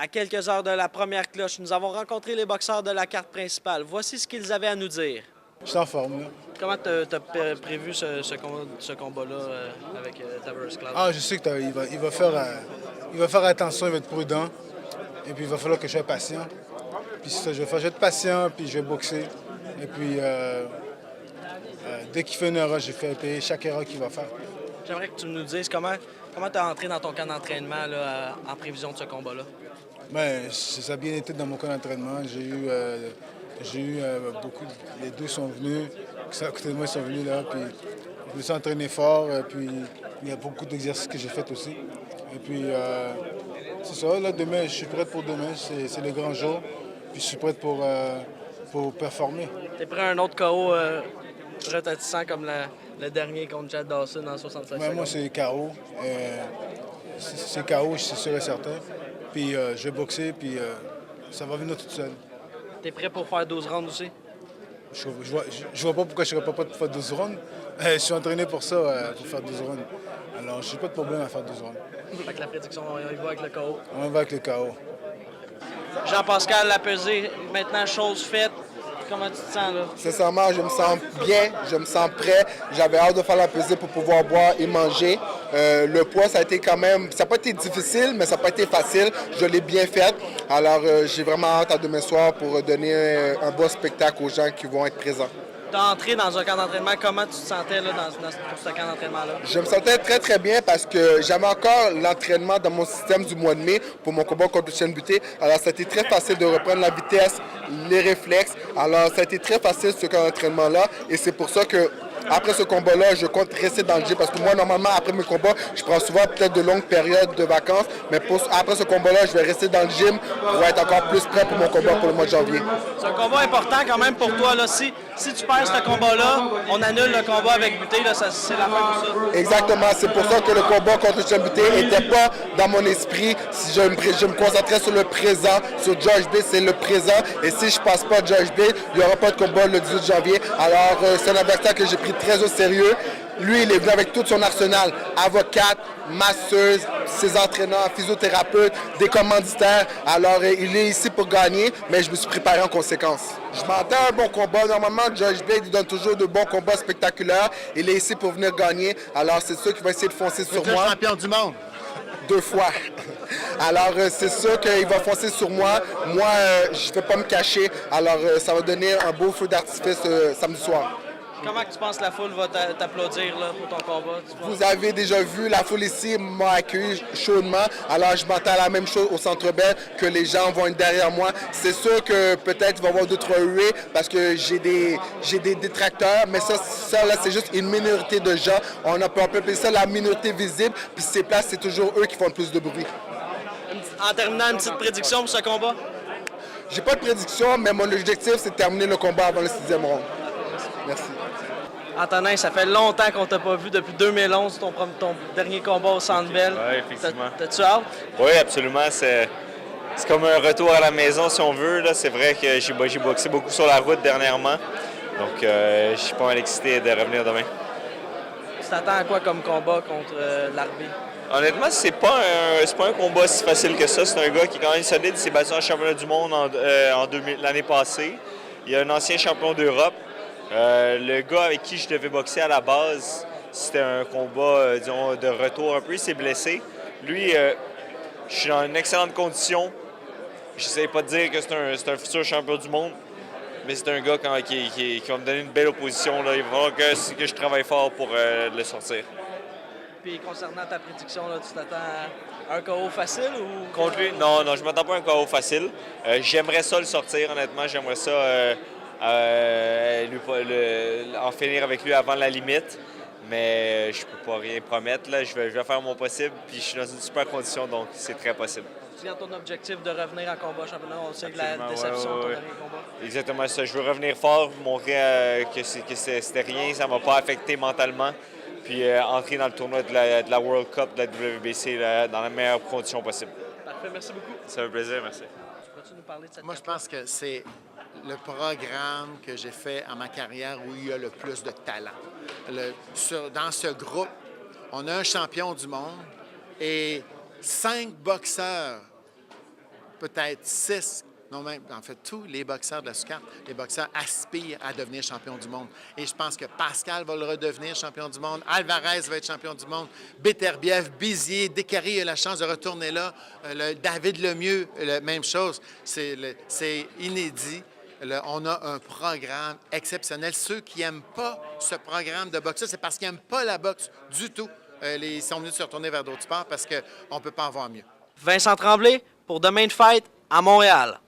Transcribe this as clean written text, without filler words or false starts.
À quelques heures de la première cloche, nous avons rencontré les boxeurs de la carte principale. Voici ce qu'ils avaient à nous dire. Je suis en forme, là. Comment tu as prévu ce combat-là avec Tavares Cloud? Ah, je sais qu'il va faire attention, il va être prudent. Et puis, il va falloir que je sois patient. Puis, c'est ça, je vais être patient, puis je vais boxer. Et puis, dès qu'il fait une erreur, je vais payer chaque erreur qu'il va faire. J'aimerais que tu nous dises comment tu es entré dans ton camp d'entraînement là, en prévision de ce combat-là. Bien, ça a bien été dans mon camp d'entraînement. J'ai eu beaucoup. Les deux sont venus, à côté de moi, ils sont venus là. Puis je me suis entraîné fort. Puis il y a beaucoup d'exercices que j'ai fait aussi. Et puis c'est ça. Là, demain, je suis prêt pour demain. C'est le grand jour. Puis je suis prêt pour performer. T'es prêt à un autre KO retentissant comme le dernier contre Chad Dawson en 65 secondes? Moi, c'est KO. C'est KO, c'est sûr et certain. Puis je vais boxer, puis ça va venir tout seul. T'es prêt pour faire 12 rounds aussi? Je vois pas pourquoi je serais pas prêt pour faire 12 rounds. Je suis entraîné pour ça, pour faire 12 rounds. Alors, je n'ai pas de problème à faire 12 rounds. Fait que la prédiction, on y va avec le KO. On va avec le KO. Jean-Pascal Lapesé, maintenant chose faite. Comment tu te sens là? Sincèrement, je me sens bien, je me sens prêt. J'avais hâte de faire la pesée pour pouvoir boire et manger. Le poids, ça a été quand même, ça n'a pas été difficile, mais ça n'a pas été facile. Je l'ai bien fait. Alors, j'ai vraiment hâte à demain soir pour donner un beau spectacle aux gens qui vont être présents. Tu as entré dans un camp d'entraînement, comment tu te sentais là, pour ce camp d'entraînement-là? Je me sentais très, très bien parce que j'avais encore l'entraînement dans mon système du mois de mai pour mon combat contre Lucien Buté. Alors, ça a été très facile de reprendre la vitesse, les réflexes. Alors, ça a été très facile ce camp d'entraînement-là. Et c'est pour ça que après ce combat-là, je compte rester dans le gym parce que moi, normalement, après mes combats, je prends souvent peut-être de longues périodes de vacances. Mais après ce combat-là, je vais rester dans le gym pour être encore plus prêt pour mon combat pour le mois de janvier. C'est un combat important quand même pour toi. Là. Si tu perds ce combat-là, on annule le combat avec Buté. C'est la fin pour ça. Exactement. C'est pour ça que le combat contre Lucien Buté n'était pas dans mon esprit. Si je me concentrais sur le présent, sur George B, c'est le présent. Et si je passe pas George B, il n'y aura pas de combat le 18 janvier. Alors, c'est un adversaire que j'ai pris très au sérieux. Lui, il est venu avec tout son arsenal. Avocate, masseuse, ses entraîneurs, physiothérapeutes, des commanditaires. Alors, il est ici pour gagner, mais je me suis préparé en conséquence. Je m'attends à un bon combat. Normalement, George Blade, il donne toujours de bons combats spectaculaires. Il est ici pour venir gagner. Alors, c'est sûr qu'il va essayer de foncer sur moi. Champion du monde. 2 fois. Alors, c'est sûr qu'il va foncer sur moi. Moi, je ne vais pas me cacher. Alors, ça va donner un beau feu d'artifice samedi soir. Comment tu penses que la foule va t'applaudir là, pour ton combat? Vous avez déjà vu, la foule ici m'a accueilli chaudement. Alors, je m'attends à la même chose au Centre Bell, que les gens vont être derrière moi. C'est sûr que peut-être il va y avoir d'autres huées parce que j'ai des détracteurs, mais ça là, c'est juste une minorité de gens. On peut appeler ça la minorité visible. Puis ces places, c'est toujours eux qui font le plus de bruit. En terminant, une petite prédiction pour ce combat? J'ai pas de prédiction, mais mon objectif, c'est de terminer le combat avant le 6e round. Merci. Antonin, ça fait longtemps qu'on t'a pas vu depuis 2011, ton dernier combat au Centre Bell. Oui, effectivement. T'as-tu hâte? Oui, absolument. C'est comme un retour à la maison, si on veut. C'est vrai que j'ai boxé beaucoup sur la route dernièrement. Donc, je suis pas mal excité de revenir demain. Tu t'attends à quoi comme combat contre l'Arbi? Honnêtement, c'est pas un combat si facile que ça. C'est un gars qui est quand même solide. Il s'est battu en championnat du monde l'année passée. Il y a un ancien champion d'Europe. Le gars avec qui je devais boxer à la base, c'était un combat, disons, de retour un peu. Il s'est blessé. Lui, je suis dans une excellente condition. Je n'essaie pas de dire que c'est un futur champion du monde, mais c'est un gars qui va me donner une belle opposition. Là. Il va falloir que je travaille fort pour le sortir. Puis concernant ta prédiction, là, tu t'attends à un KO facile ou... Contre lui? Non, je m'attends pas à un KO facile. J'aimerais ça le sortir, honnêtement. J'aimerais ça en finir avec lui avant la limite. Mais je peux pas rien promettre. Là. Je vais faire mon possible. Puis je suis dans une super condition, donc c'est très possible. Tu gardes ton objectif de revenir en combat championnat. On sait que la déception de ton dernier combat. Exactement ça. Je veux revenir fort, montrer que c'était rien, ça m'a pas affecté mentalement. Puis entrer dans le tournoi de la World Cup, de la WBC, dans les meilleures conditions possibles. Parfait, merci beaucoup. Ça fait plaisir, merci. Peux-tu nous parler de cette Moi, je pense que c'est le programme que j'ai fait en ma carrière où il y a le plus de talent. Dans ce groupe, on a un champion du monde et 5 boxeurs peut-être 6, non même, en fait, tous les boxeurs de la sous-carte, les boxeurs aspirent à devenir champion du monde. Et je pense que Pascal va le redevenir champion du monde, Alvarez va être champion du monde, Beterbiev, Bizier, Décary a la chance de retourner là, David Lemieux, même chose, c'est inédit. On a un programme exceptionnel. Ceux qui n'aiment pas ce programme de boxe, c'est parce qu'ils n'aiment pas la boxe du tout. Ils sont venus se retourner vers d'autres sports parce qu'on ne peut pas en voir mieux. Vincent Tremblay pour The Main Fight à Montréal.